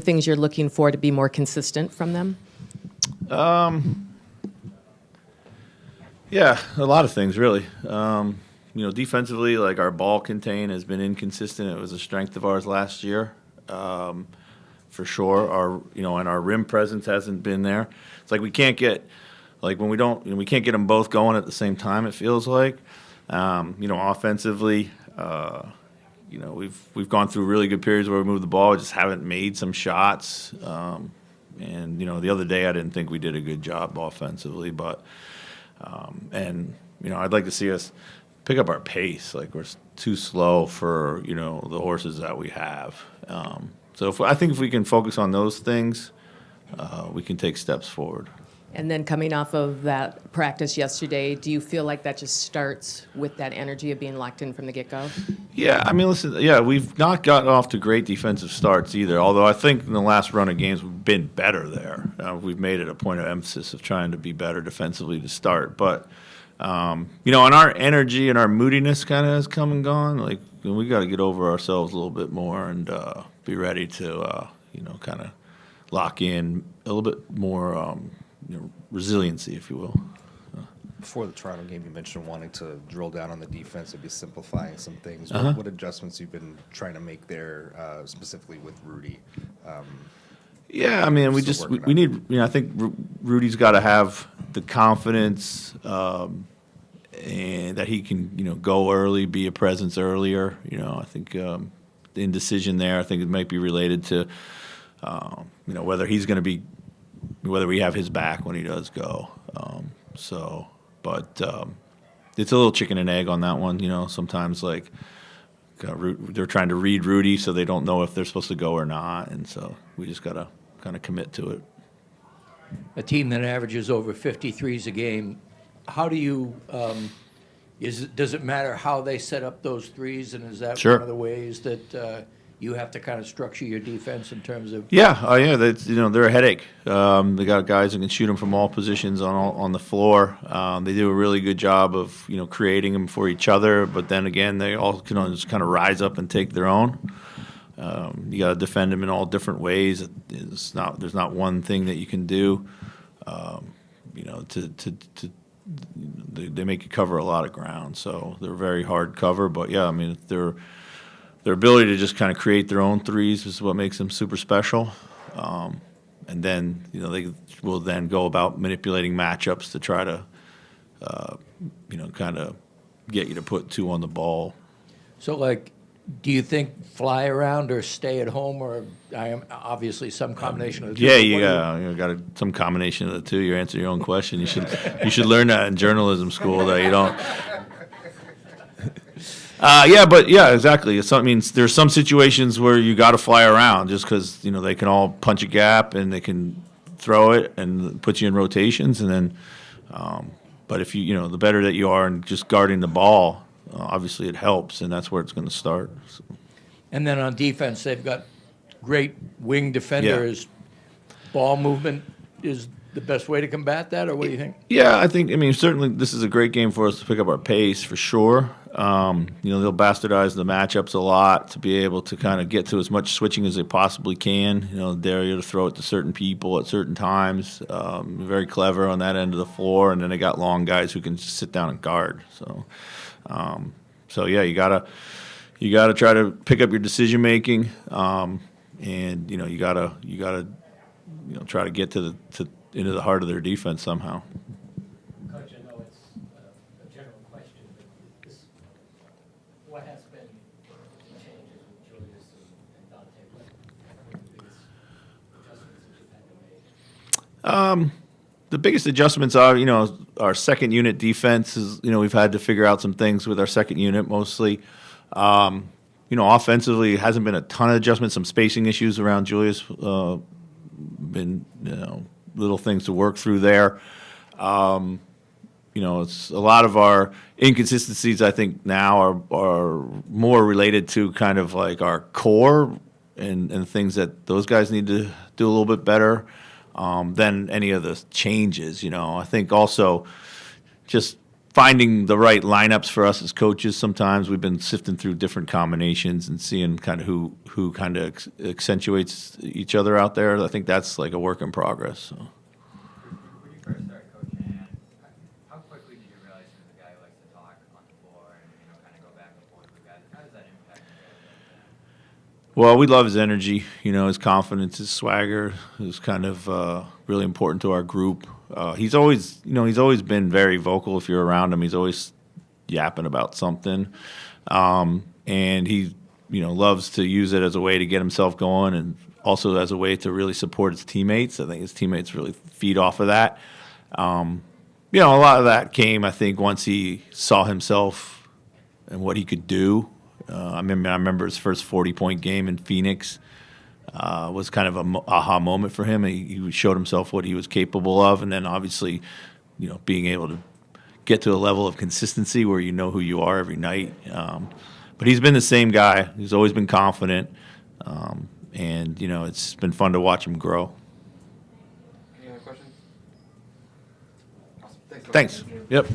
things you're looking for to be more consistent from them? Yeah, a lot of things really. Defensively, like our ball contain has been inconsistent. It was a strength of ours last year, for sure. And our rim presence hasn't been there. It's like we can't get, like when we don't, we can't get them both going at the same time. It feels like, offensively, we've gone through really good periods where we move the ball, just haven't made some shots. The other day I didn't think we did a good job offensively, but. I'd like to see us pick up our pace. Like we're too slow for the horses that we have. I think if we can focus on those things, we can take steps forward. And then coming off of that practice yesterday, do you feel like that just starts with that energy of being locked in from the get-go? Yeah, I mean, listen, we've not gotten off to great defensive starts either, although I think in the last run of games we've been better there. We've made it a point of emphasis of trying to be better defensively to start. But, and our energy and our moodiness kind of has come and gone. Like, we got to get over ourselves a little bit more and be ready to, kind of lock in a little bit more resiliency, if you will. Before the Toronto game, you mentioned wanting to drill down on the defense and be simplifying some things. Uh-huh. What adjustments you've been trying to make there, specifically with Rudy? Yeah, I mean, we need. I think Rudy's got to have the confidence and that he can, go early, be a presence earlier. I think the indecision there. I think it might be related to, whether he's going to be. Whether we have his back when he does go. It's a little chicken and egg on that one. Sometimes they're trying to read Rudy so they don't know if they're supposed to go or not. And so we just got to kind of commit to it. A team that averages over 53s a game, how do you, does it matter how they set up those threes? And is that Sure. one of the ways that you have to kind of structure your defense in terms of? Yeah, that's, they're a headache. They got guys who can shoot them from all positions on the floor. They do a really good job of creating them for each other, but then again they all can just kind of rise up and take their own. You got to defend them in all different ways. There's not one thing that you can do. They make you cover a lot of ground, so they're very hard cover. But yeah, I mean their ability to just kind of create their own threes is what makes them super special. And then, they will then go about manipulating matchups to try to, kind of get you to put two on the ball. So, do you think fly around or stay at home, or obviously some combination of the two? Yeah, you got some combination of the two. You answer your own question. You should learn that in journalism school that you don't. Exactly. There's some situations where you got to fly around just because they can all punch a gap and they can throw it and put you in rotations, and then. But if the better that you are in just guarding the ball, obviously it helps, and that's where it's going to start. So. And then on defense, they've got great wing defenders. Yeah. Ball movement is the best way to combat that, or what do you think? Yeah, I think. Certainly this is a great game for us to pick up our pace for sure. They'll bastardize the matchups a lot to be able to kind of get to as much switching as they possibly can. Dare you to throw it to certain people at certain times. Very clever on that end of the floor, and then they got long guys who can just sit down and guard. You gotta try to pick up your decision making, and you gotta try to get into the heart of their defense somehow. Coach, I know it's a general question, but what has been the changes with Julius and Dante? What are the biggest adjustments that you've had to make? The biggest adjustments are, our second unit defense is, we've had to figure out some things with our second unit mostly. Offensively, it hasn't been a ton of adjustments, some spacing issues around Julius, been, little things to work through there. It's a lot of our inconsistencies, I think, now are more related to kind of like our core and things that those guys need to do a little bit better than any of the changes. I think also just finding the right lineups for us as coaches. Sometimes we've been sifting through different combinations and seeing kind of who kind of accentuates each other out there. I think that's like a work in progress. So. When you first started coaching, how quickly did you realize he was a guy who likes to talk on the floor and kind of go back and forth with guys? How does that impact you? Well, we love his energy, his confidence, his swagger is kind of really important to our group. He's always been very vocal. If you're around him, he's always yapping about something, and he, loves to use it as a way to get himself going, and also as a way to really support his teammates. I think his teammates really feed off of that. A lot of that came, I think, once he saw himself and what he could do. I remember his first 40-point game in Phoenix was kind of an aha moment for him. He showed himself what he was capable of, and then obviously, being able to get to a level of consistency where you know who you are every night. But he's been the same guy. He's always been confident, and it's been fun to watch him grow. Any other questions? Awesome. Thanks. Yep.